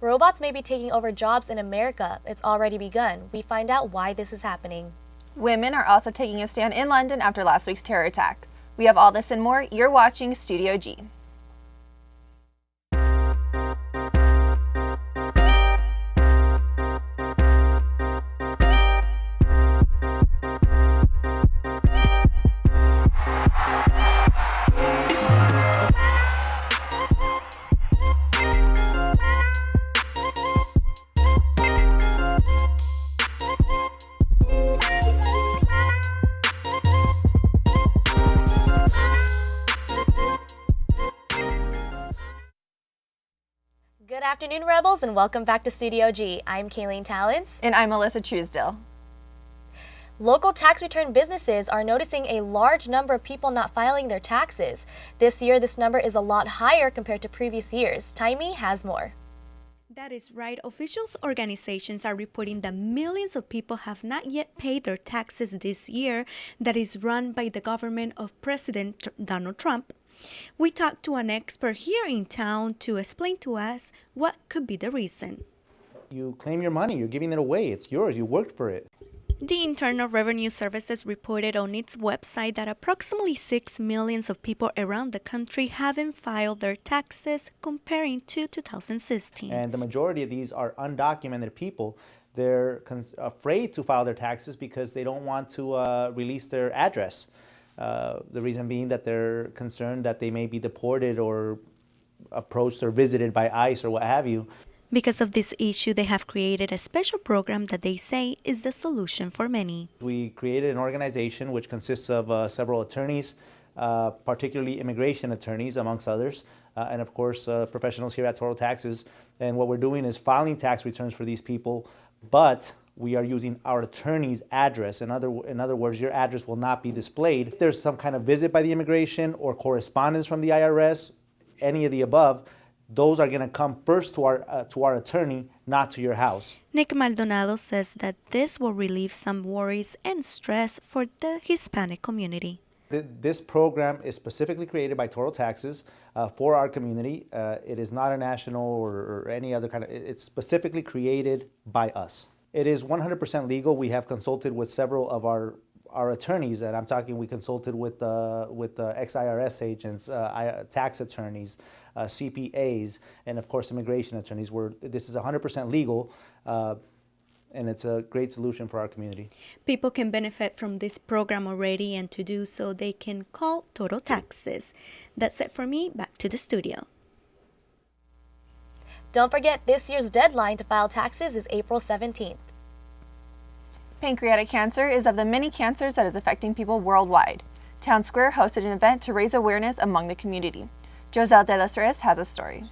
Robots may be taking over jobs in America. It's already begun. We find out why this is happening. Women are also taking a stand in London after last week's terror attack. We have all this and more. You're watching Studio G. Good afternoon, Rebels, and welcome back to Studio G. I'm Kayleen Talents. And I'm Melissa Truesdale. Local tax return businesses are noticing a large number of people not filing their taxes. This year, this number is a lot higher compared to previous years. Taimi has more. That is right. Officials organizations are reporting that millions of people have not yet paid their taxes this year that is run by the government of President Donald Trump. We talked to an expert here in town to explain to us what could be the reason. You claim your money, you're giving it away, it's yours, you worked for it. The Internal Revenue Services reported on its website that approximately 6 million of people around the country haven't filed their taxes comparing to 2016. And the majority of these are undocumented people. They're afraid to file their taxes because they don't want to release their address. The reason being that they're concerned that they may be deported or approached or visited by ICE or what have you. Because of this issue, they have created a special program that they say is the solution for many. We created an organization which consists of several attorneys, particularly immigration attorneys, amongst others, and of course professionals here at Total Taxes. And what we're doing is filing tax returns for these people, but we are using our attorney's address. In other words, your address will not be displayed. If there's some kind of visit by the immigration or correspondence from the IRS, any of the above, those are going to come first to our attorney, not to your house. Nick Maldonado says that this will relieve some worries and stress for the Hispanic community. This program is specifically created by Total Taxes for our community. It is not a national or any other kind of, it's specifically created by us. It is 100% legal. We have consulted with several of our attorneys, and I'm talking, we consulted with ex-IRS agents, tax attorneys, CPAs, and of course immigration attorneys. This is 100% legal, and it's a great solution for our community. People can benefit from this program already, and to do so, they can call Total Taxes. That's it for me. Back to the studio. Don't forget, this year's deadline to file taxes is April 17th. Pancreatic cancer is of the many cancers that is affecting people worldwide. Town Square hosted an event to raise awareness among the community. Joselle De Los Reyes has a story.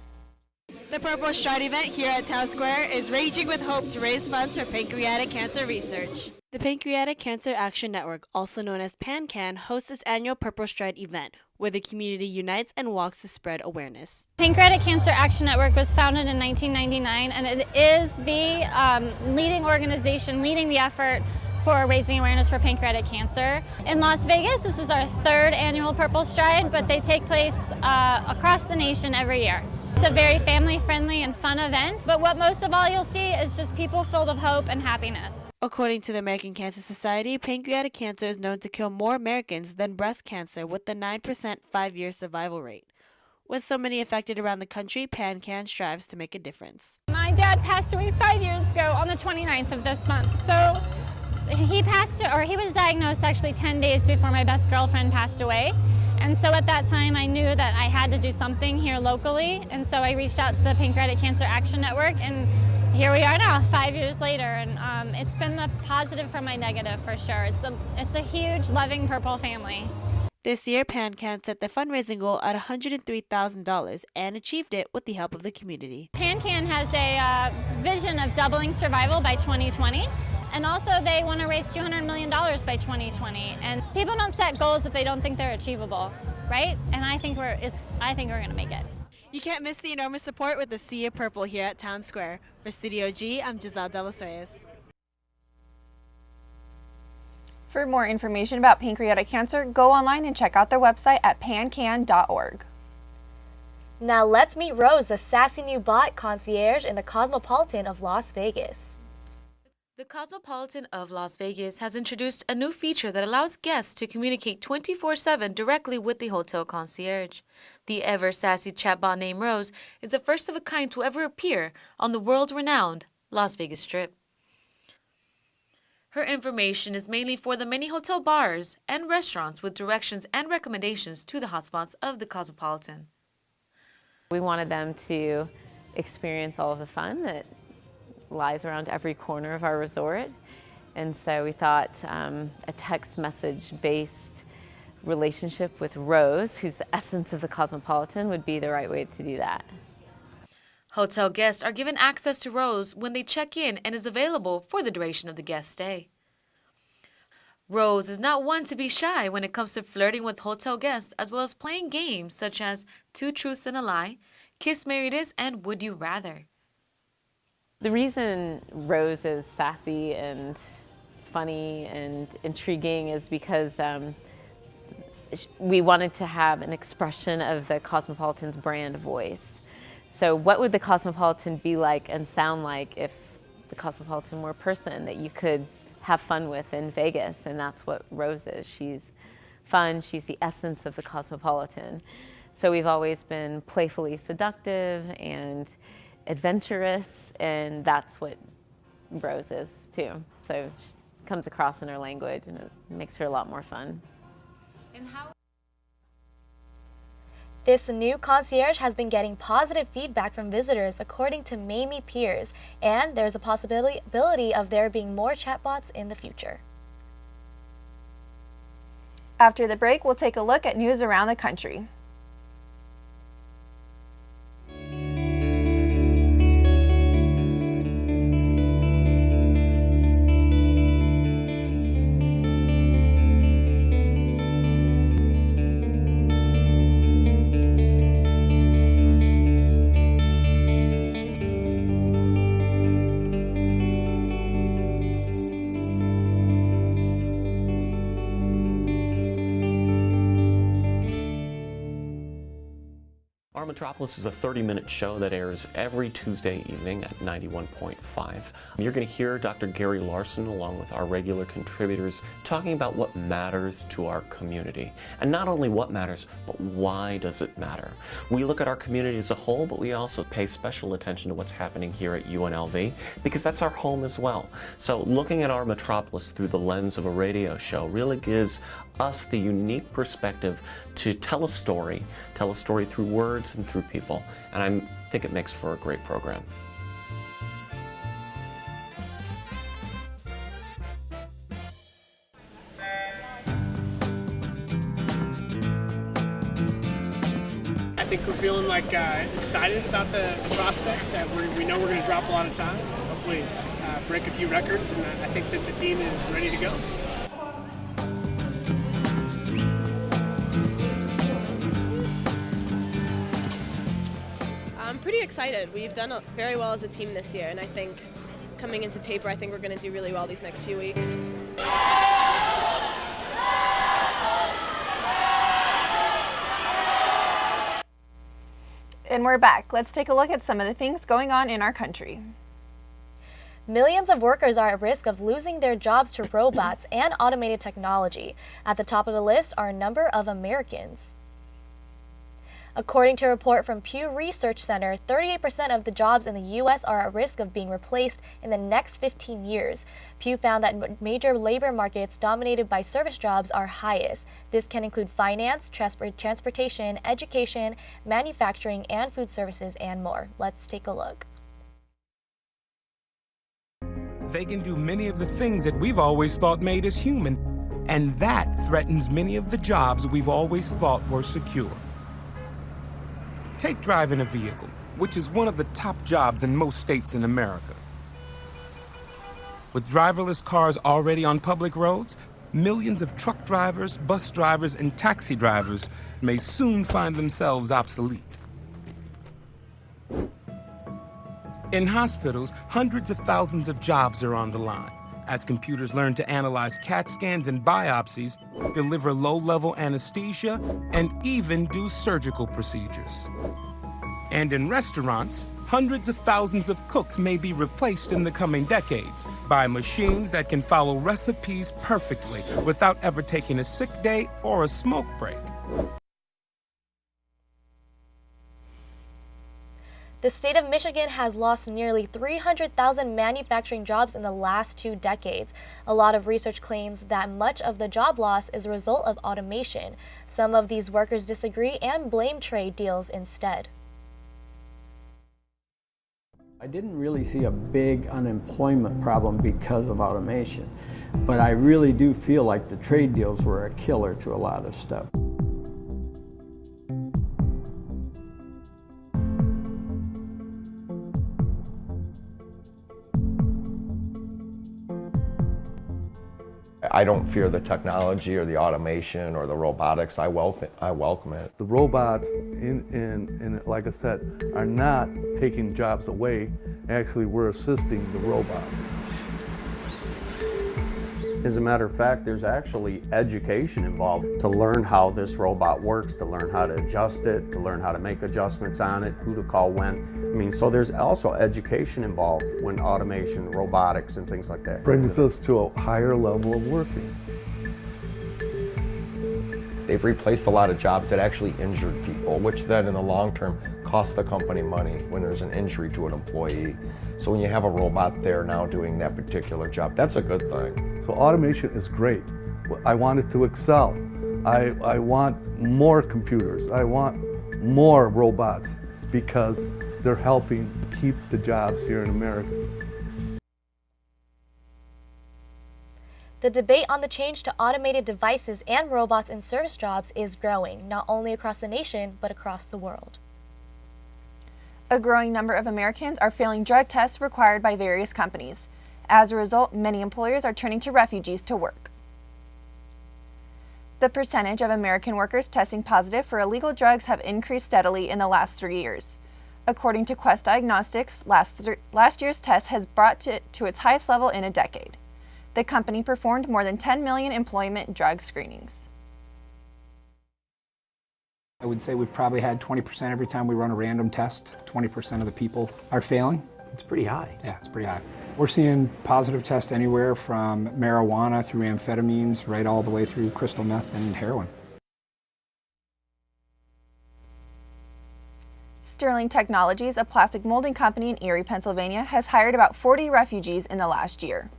The Purple Stride event here at Town Square is raging with hope to raise funds for pancreatic cancer research. The Pancreatic Cancer Action Network, also known as PanCAN, hosts its annual Purple Stride event, where the community unites and walks to spread awareness. Pancreatic Cancer Action Network was founded in 1999, and it is the leading organization leading the effort for raising awareness for pancreatic cancer. In Las Vegas, this is our third annual Purple Stride, but they take place across the nation every year. It's a very family-friendly and fun event, but what most of all you'll see is just people filled with hope and happiness. According to the American Cancer Society, pancreatic cancer is known to kill more Americans than breast cancer, with a 9% 5-year survival rate. With so many affected around the country, PanCAN strives to make a difference. My dad passed away 5 years ago on the 29th of this month. So he was diagnosed actually 10 days before my best girlfriend passed away. And so at that time, I knew that I had to do something here locally. And so I reached out to the Pancreatic Cancer Action Network, and here we are now, 5 years later, and it's been the positive from my negative for sure. It's a huge, loving Purple family. This year, PanCAN set the fundraising goal at $103,000 and achieved it with the help of the community. PanCAN has a vision of doubling survival by 2020, and also they want to raise $200 million by 2020. And people don't set goals if they don't think they're achievable, right? And I think we're going to make it. You can't miss the enormous support with the Sea of Purple here at Town Square. For Studio G, I'm Giselle De Los Reyes. For more information about pancreatic cancer, go online and check out their website at pancan.org. Now let's meet Rose, the sassy new bot concierge in the Cosmopolitan of Las Vegas. The Cosmopolitan of Las Vegas has introduced a new feature that allows guests to communicate 24/7 directly with the hotel concierge. The ever-sassy chatbot named Rose is the first of a kind to ever appear on the world-renowned Las Vegas Strip. Her information is mainly for the many hotel bars and restaurants with directions and recommendations to the hotspots of the Cosmopolitan. We wanted them to experience all of the fun that lies around every corner of our resort. And so we thought a text message-based relationship with Rose, who's the essence of the Cosmopolitan, would be the right way to do that. Hotel guests are given access to Rose when they check in and is available for the duration of the guest stay. Rose is not one to be shy when it comes to flirting with hotel guests, as well as playing games such as Two Truths and a Lie, Kiss, Marry, This, and Would You Rather. The reason Rose is sassy and funny and intriguing is because we wanted to have an expression of the Cosmopolitan's brand voice. So what would the Cosmopolitan be like and sound like if the Cosmopolitan were a person that you could have fun with in Vegas? And that's what Rose is. She's fun, she's the essence of the Cosmopolitan. So we've always been playfully seductive and adventurous, and that's what Rose is too. So she comes across in her language and it makes her a lot more fun. This new concierge has been getting positive feedback from visitors, according to Mamie Piers, and there's a possibility of there being more chatbots in the future. After the break, we'll take a look at news around the country. Our Metropolis is a 30-minute show that airs every Tuesday evening at 91.5. You're going to hear Dr. Gary Larson along with our regular contributors talking about what matters to our community. And not only what matters, but why does it matter? We look at our community as a whole, but we also pay special attention to what's happening here at UNLV because that's our home as well. So looking at our Metropolis through the lens of a radio show really gives us the unique perspective to tell a story through words and through people, and I think it makes for a great program. I think we're feeling like excited about the prospects. We know we're going to drop a lot of time, hopefully break a few records, and I think that the team is ready to go. I'm pretty excited. We've done very well as a team this year, and I think coming into taper, I think we're going to do really well these next few weeks. And we're back. Let's take a look at some of the things going on in our country. Millions of workers are at risk of losing their jobs to robots and automated technology. At the top of the list are a number of Americans. According to a report from Pew Research Center, 38% of the jobs in the U.S. are at risk of being replaced in the next 15 years. Pew found that major labor markets dominated by service jobs are highest. This can include finance, transportation, education, manufacturing, and food services, and more. Let's take a look. They can do many of the things that we've always thought made us human, and that threatens many of the jobs we've always thought were secure. Take driving a vehicle, which is one of the top jobs in most states in America. With driverless cars already on public roads, millions of truck drivers, bus drivers, and taxi drivers may soon find themselves obsolete. In hospitals, hundreds of thousands of jobs are on the line as computers learn to analyze CAT scans and biopsies, deliver low-level anesthesia, and even do surgical procedures. And in restaurants, hundreds of thousands of cooks may be replaced in the coming decades by machines that can follow recipes perfectly without ever taking a sick day or a smoke break. The state of Michigan has lost nearly 300,000 manufacturing jobs in the last 2 decades. A lot of research claims that much of the job loss is a result of automation. Some of these workers disagree and blame trade deals instead. I didn't really see a big unemployment problem because of automation, but I really do feel like the trade deals were a killer to a lot of stuff. I don't fear the technology or the automation or the robotics. I welcome it. The robots, like I said, are not taking jobs away. Actually, we're assisting the robots. As a matter of fact, there's actually education involved to learn how this robot works, to learn how to adjust it, to learn how to make adjustments on it, who to call when. I mean, so there's also education involved when automation, robotics, and things like that. Brings us to a higher level of working. They've replaced a lot of jobs that actually injured people, which then in the long term costs the company money when there's an injury to an employee. So when you have a robot there now doing that particular job, that's a good thing. So automation is great. I want it to excel. I want more computers. I want more robots because they're helping keep the jobs here in America. The debate on the change to automated devices and robots in service jobs is growing, not only across the nation, but across the world. A growing number of Americans are failing drug tests required by various companies. As a result, many employers are turning to refugees to work. The percentage of American workers testing positive for illegal drugs have increased steadily in the last 3 years. According to Quest Diagnostics, last year's test has brought it to its highest level in a decade. The company performed more than 10 million employment drug screenings. I would say we've probably had 20% every time we run a random test. 20% of the people are failing. It's pretty high. Yeah, it's pretty high. We're seeing positive tests anywhere from marijuana through amphetamines, right all the way through crystal meth and heroin. Sterling Technologies, a plastic molding company in Erie, Pennsylvania, has hired about 40 refugees in the last year.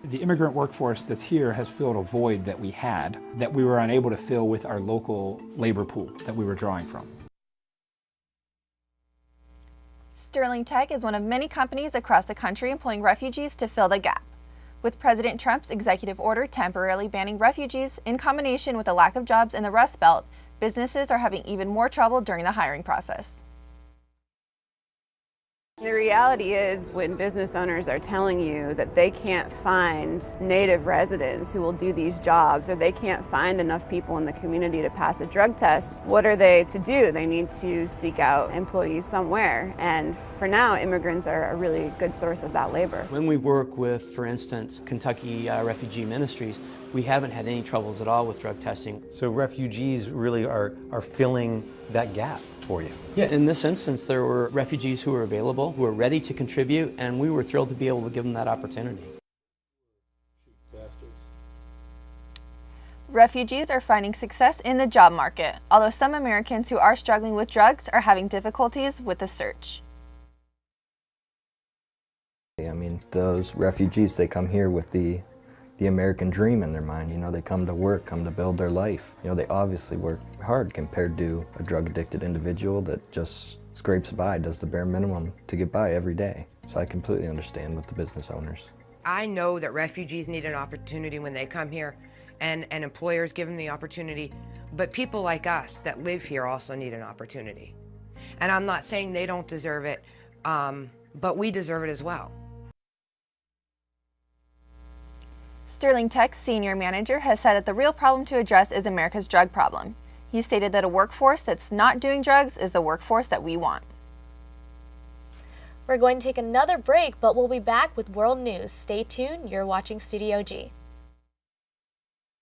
The immigrant workforce that's here has filled a void that we had that we were unable to fill with our local labor pool that we were drawing from. Sterling Tech is one of many companies across the country employing refugees to fill the gap. With President Trump's executive order temporarily banning refugees in combination with a lack of jobs in the Rust Belt, businesses are having even more trouble during the hiring process. The reality is when business owners are telling you that they can't find native residents who will do these jobs, or they can't find enough people in the community to pass a drug test, what are they to do? They need to seek out employees somewhere. And for now, immigrants are a really good source of that labor. When we work with, for instance, Kentucky Refugee Ministries, we haven't had any troubles at all with drug testing. So refugees really are filling that gap for you. Yeah, in this instance, there were refugees who were available, who were ready to contribute, and we were thrilled to be able to give them that opportunity. Refugees are finding success in the job market, although some Americans who are struggling with drugs are having difficulties with the search. I mean, those refugees, they come here with the American dream in their mind. You know, they come to work, come to build their life. You know, they obviously work hard compared to a drug-addicted individual that just scrapes by, does the bare minimum to get by every day. So I completely understand with the business owners. I know that refugees need an opportunity when they come here, and employers give them the opportunity, but people like us that live here also need an opportunity. And I'm not saying they don't deserve it, but we deserve it as well. Sterling Tech's senior manager has said that the real problem to address is America's drug problem. He stated that a workforce that's not doing drugs is the workforce that we want. We're going to take another break, but we'll be back with world news. Stay tuned. You're watching Studio G.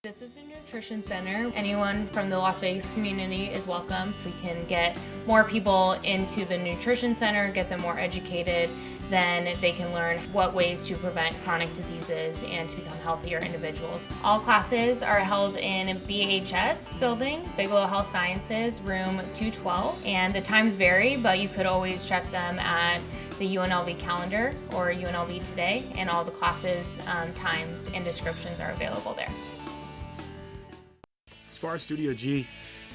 This is a nutrition center. Anyone from the Las Vegas community is welcome. We can get more people into the nutrition center, get them more educated, then they can learn what ways to prevent chronic diseases and to become healthier individuals. All classes are held in BHS building, Bigelow Health Sciences, room 212, and the times vary, but you could always check them at the UNLV calendar or UNLV Today, and all the classes, times, and descriptions are available there. As far as Studio G,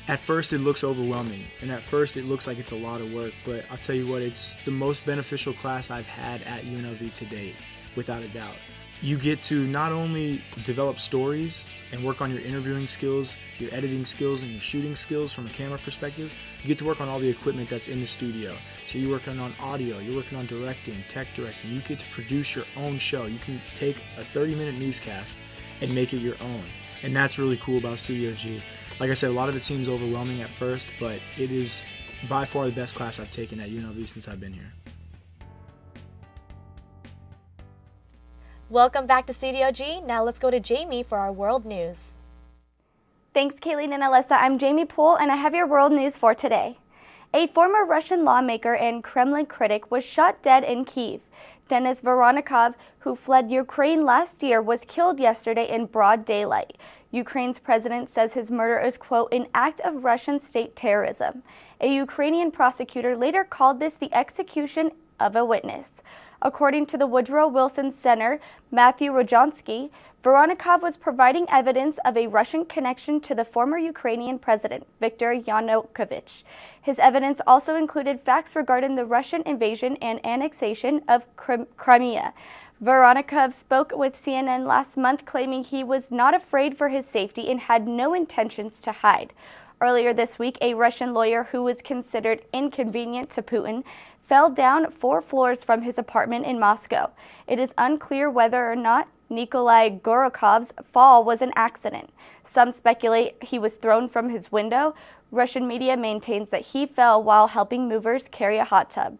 at first it looks overwhelming, and at first it looks like it's a lot of work, but I'll tell you what, it's the most beneficial class I've had at UNLV to date, without a doubt. You get to not only develop stories and work on your interviewing skills, your editing skills, and your shooting skills from a camera perspective, you get to work on all the equipment that's in the studio. So you're working on audio, you're working on directing, tech directing, you get to produce your own show. You can take a 30-minute newscast and make it your own. And that's really cool about Studio G. Like I said, a lot of it seems overwhelming at first, but it is by far the best class I've taken at UNLV since I've been here. Welcome back to Studio G. Now let's go to Jamie for our world news. Thanks, Kayleen and Alyssa. I'm Jamie Poole, and I have your world news for today. A former Russian lawmaker and Kremlin critic was shot dead in Kyiv. Denis Voronikov, who fled Ukraine last year, was killed yesterday in broad daylight. Ukraine's president says his murder is, quote, an act of Russian state terrorism. A Ukrainian prosecutor later called this the execution of a witness. According to the Woodrow Wilson Center, Matthew Rojansky, Voronikov was providing evidence of a Russian connection to the former Ukrainian president, Viktor Yanukovych. His evidence also included facts regarding the Russian invasion and annexation of Crimea. Voronikov spoke with CNN last month, claiming he was not afraid for his safety and had no intentions to hide. Earlier this week, a Russian lawyer who was considered inconvenient to Putin fell down 4 floors from his apartment in Moscow. It is unclear whether or not Nikolai Gorokov's fall was an accident. Some speculate he was thrown from his window. Russian media maintains that he fell while helping movers carry a hot tub.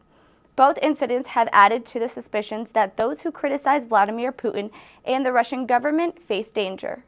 Both incidents have added to the suspicions that those who criticize Vladimir Putin and the Russian government face danger.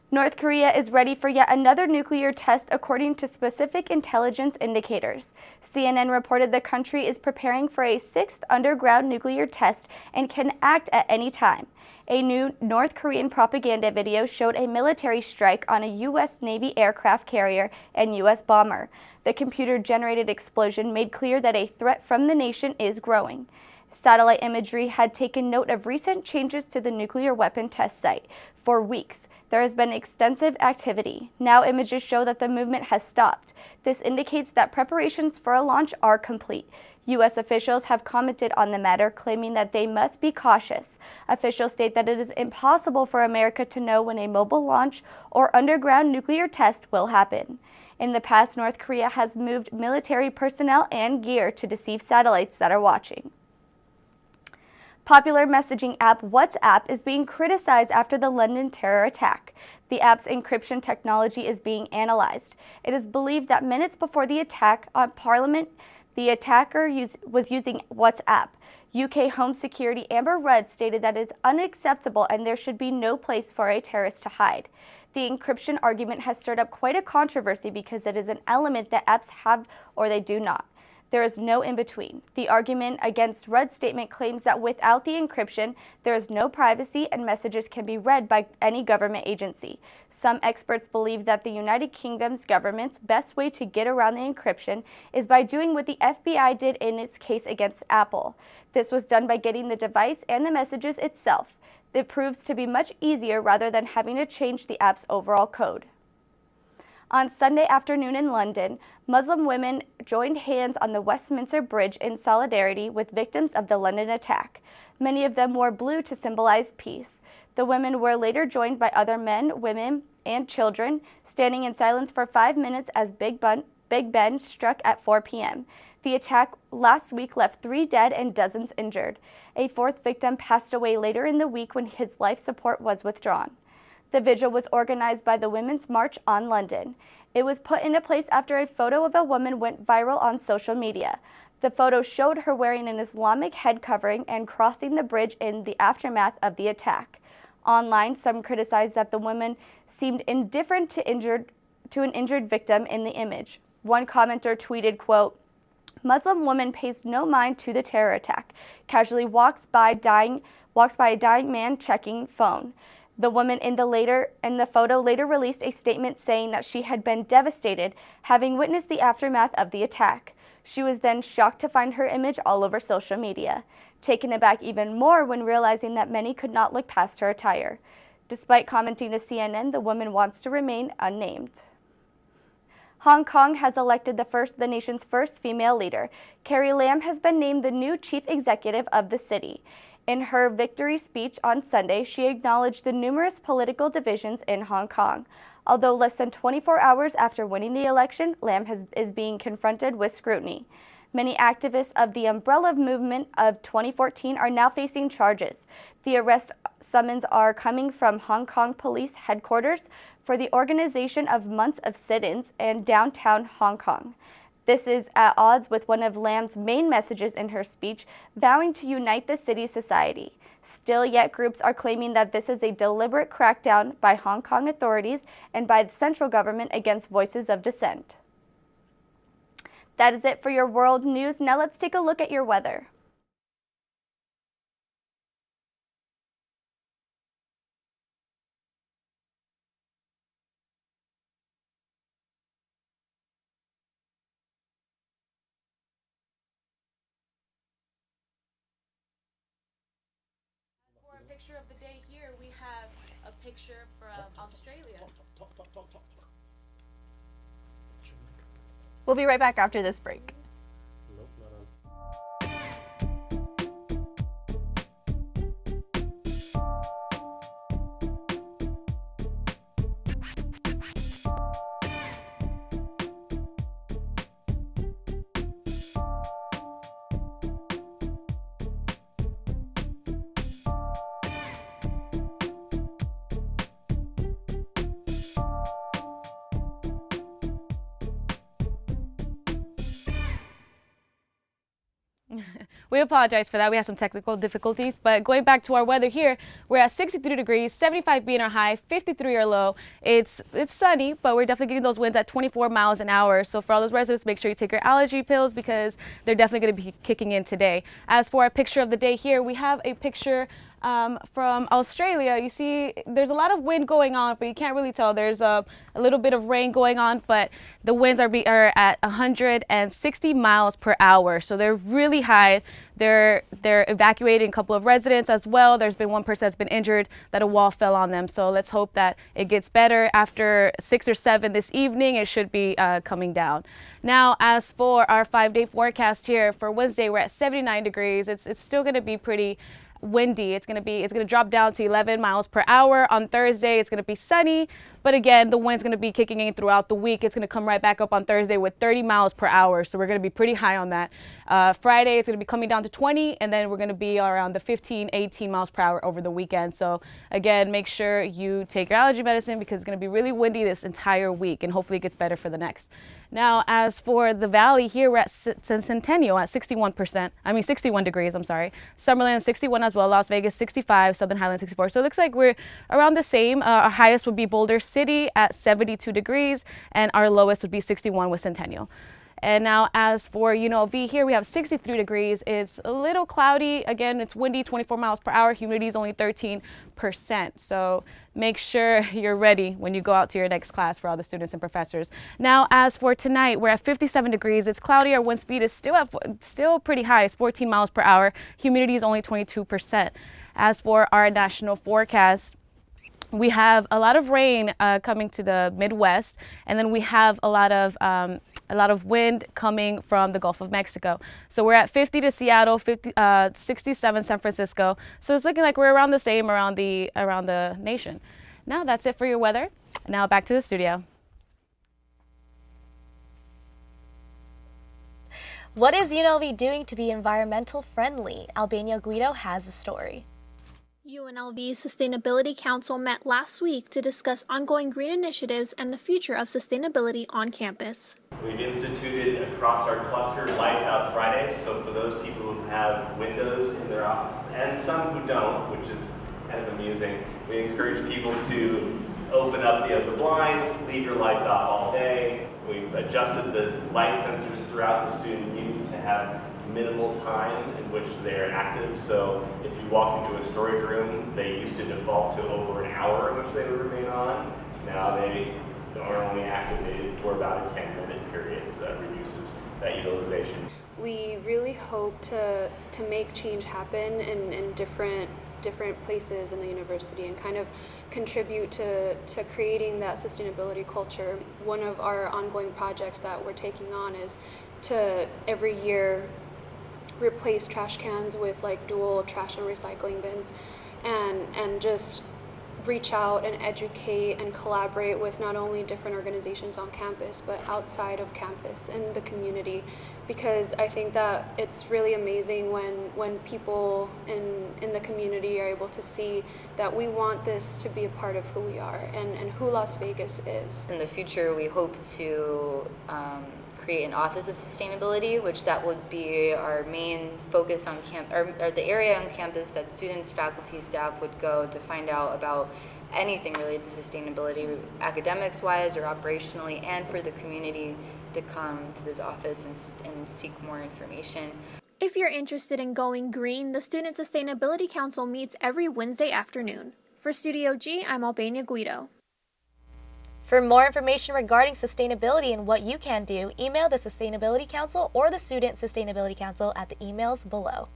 North Korea is ready for yet another nuclear test according to specific intelligence indicators. CNN reported the country is preparing for a 6th underground nuclear test and can act at any time. A new North Korean propaganda video showed a military strike on a U.S. Navy aircraft carrier and U.S. bomber. The computer-generated explosion made clear that a threat from the nation is growing. Satellite imagery had taken note of recent changes to the nuclear weapon test site. For weeks, there has been extensive activity. Now images show that the movement has stopped. This indicates that preparations for a launch are complete. U.S. officials have commented on the matter, claiming that they must be cautious. Officials state that it is impossible for America to know when a mobile launch or underground nuclear test will happen. In the past, North Korea has moved military personnel and gear to deceive satellites that are watching. Popular messaging app WhatsApp is being criticized after the London terror attack. The app's encryption technology is being analyzed. It is believed that minutes before the attack on Parliament, the attacker was using WhatsApp. UK Home Security Amber Rudd stated that it is unacceptable and there should be no place for a terrorist to hide. The encryption argument has stirred up quite a controversy because it is an element that apps have or they do not. There is no in-between. The argument against Rudd's statement claims that without the encryption, there is no privacy and messages can be read by any government agency. Some experts believe that the United Kingdom's government's best way to get around the encryption is by doing what the FBI did in its case against Apple. This was done by getting the device and the messages itself. It proves to be much easier rather than having to change the app's overall code. On Sunday afternoon in London, Muslim women joined hands on the Westminster Bridge in solidarity with victims of the London attack. Many of them wore blue to symbolize peace. The women were later joined by other men, women, and children, standing in silence for 5 minutes as Big Ben struck at 4 p.m. The attack last week left 3 dead and dozens injured. A 4th victim passed away later in the week when his life support was withdrawn. The vigil was organized by the Women's March on London. It was put into place after a photo of a woman went viral on social media. The photo showed her wearing an Islamic head covering and crossing the bridge in the aftermath of the attack. Online, some criticized that the woman seemed indifferent to an injured victim in the image. One commenter tweeted, quote, "Muslim woman pays no mind to the terror attack. Casually walks by a dying man checking phone." The woman in the photo later released a statement saying that she had been devastated, having witnessed the aftermath of the attack. She was then shocked to find her image all over social media, taken aback even more when realizing that many could not look past her attire. Despite commenting to CNN, the woman wants to remain unnamed. Hong Kong has elected the nation's first female leader. Carrie Lam has been named the new chief executive of the city. In her victory speech on Sunday, she acknowledged the numerous political divisions in Hong Kong. Although less than 24 hours after winning the election, Lam is being confronted with scrutiny. Many activists of the Umbrella Movement of 2014 are now facing charges. The arrest summons are coming from Hong Kong Police Headquarters for the organization of months of sit-ins in downtown Hong Kong. This is at odds with one of Lam's main messages in her speech, vowing to unite the city's society. Still, yet groups are claiming that this is a deliberate crackdown by Hong Kong authorities and by the central government against voices of dissent. That is it for your world news. Now let's take a look at your weather. For a picture of the day here, we have a picture from Australia. We'll be right back after this break. We apologize for that. We had some technical difficulties, but going back to our weather here, we're at 63 degrees, 75 being our high, 53 our low. It's sunny, but we're definitely getting those winds at 24 miles an hour. So for all those residents, make sure you take your allergy pills because they're definitely going to be kicking in today. As for our picture of the day here, we have a picture from Australia. You see there's a lot of wind going on, but you can't really tell. There's a little bit of rain going on, but the winds are at 160 miles per hour. So they're really high. They're evacuating a couple of residents as well. There's been one person that's been injured that a wall fell on them. So let's hope that it gets better. After 6 or 7 this evening, it should be coming down. Now, as for our 5-day forecast here for Wednesday, we're at 79 degrees. It's still going to be pretty windy. It's going to drop down to 11 miles per hour. On Thursday, it's going to be sunny, but again, the wind's going to be kicking in throughout the week. It's going to come right back up on Thursday with 30 miles per hour, so we're going to be pretty high on that. Friday, it's going to be coming down to 20, and then we're going to be around the 15, 18 miles per hour over the weekend. So again, make sure you take your allergy medicine because it's going to be really windy this entire week, and hopefully it gets better for the next. Now, as for the valley here, we're at Centennial at 61 degrees, I'm sorry. Summerlin 61 as well, Las Vegas 65, Southern Highlands 64. So it looks like we're around the same. Our highest would be Boulder City at 72 degrees, and our lowest would be 61 with Centennial. And now as for UNLV here, we have 63 degrees. It's a little cloudy. Again, it's windy, 24 miles per hour. Humidity is only 13%. So make sure you're ready when you go out to your next class for all the students and professors. Now, as for tonight, we're at 57 degrees. It's cloudy. Our wind speed is still pretty high. It's 14 miles per hour. Humidity is only 22%. As for our national forecast, we have a lot of rain coming to the Midwest, and then we have a lot of wind coming from the Gulf of Mexico. So we're at 50 to Seattle, 67 San Francisco. So it's looking like we're around the same around the nation. Now that's it for your weather. Now back to the studio. What is UNLV doing to be environmental friendly? Albania Guido has a story. UNLV's Sustainability Council met last week to discuss ongoing green initiatives and the future of sustainability on campus. We've instituted across our cluster Lights Out Fridays, so for those people who have windows in their office, and some who don't, which is kind of amusing. We encourage people to open up the blinds, leave your lights off all day. We've adjusted the light sensors throughout the student unit to have minimal time in which they're active. So if you walk into a storage room, they used to default to over an hour in which they would remain on. Now they are only activated for about a 10-minute period, so that reduces that utilization. We really hope to make change happen in different places in the university and kind of contribute to creating that sustainability culture. One of our ongoing projects that we're taking on is to every year replace trash cans with like dual trash and recycling bins, and just reach out and educate and collaborate with not only different organizations on campus but outside of campus and the community, because I think that it's really amazing when people in the community are able to see that we want this to be a part of who we are and who Las Vegas is. In the future, we hope to create an Office of Sustainability, which that would be our main focus on or the area on campus that students, faculty, staff would go to find out about anything related to sustainability, academics-wise or operationally, and for the community to come to this office and seek more information. If you're interested in going green, the Student Sustainability Council meets every Wednesday afternoon. For Studio G, I'm Albania Guido. For more information regarding sustainability and what you can do, email the Sustainability Council or the Student Sustainability Council at the emails below.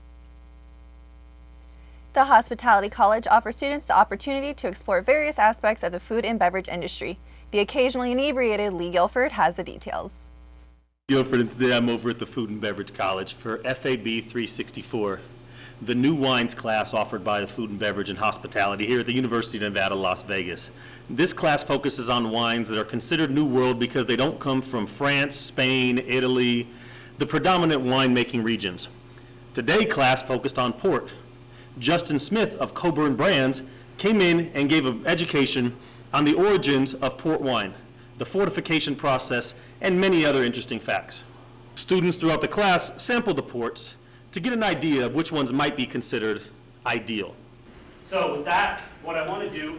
The Hospitality College offers students the opportunity to explore various aspects of the food and beverage industry. The occasionally inebriated Lee Guilford has the details. Guilford, and today I'm over at the Food and Beverage College for FAB 364, the new wines class offered by the Food and Beverage and Hospitality here at the University of Nevada, Las Vegas. This class focuses on wines that are considered New World because they don't come from France, Spain, Italy, the predominant winemaking regions. Today, class focused on port. Justin Smith of Coburn Brands came in and gave an education on the origins of port wine, the fortification process, and many other interesting facts. Students throughout the class sampled the ports to get an idea of which ones might be considered ideal. So with that, what I want to do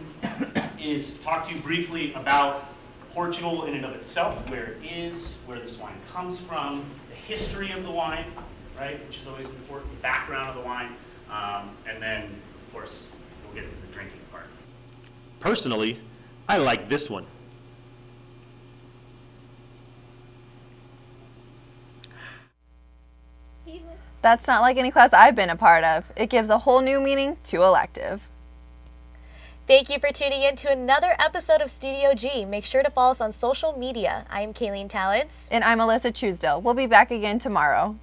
is talk to you briefly about Portugal in and of itself, where it is, where this wine comes from, the history of the wine, right, which is always important, the background of the wine, and then, of course, we'll get into the drinking part. Personally, I like this one. That's not like any class I've been a part of. It gives a whole new meaning to elective. Thank you for tuning in to another episode of Studio G. Make sure to follow us on social media. I'm Kayleen Talents. And I'm Alyssa Truesdale. We'll be back again tomorrow.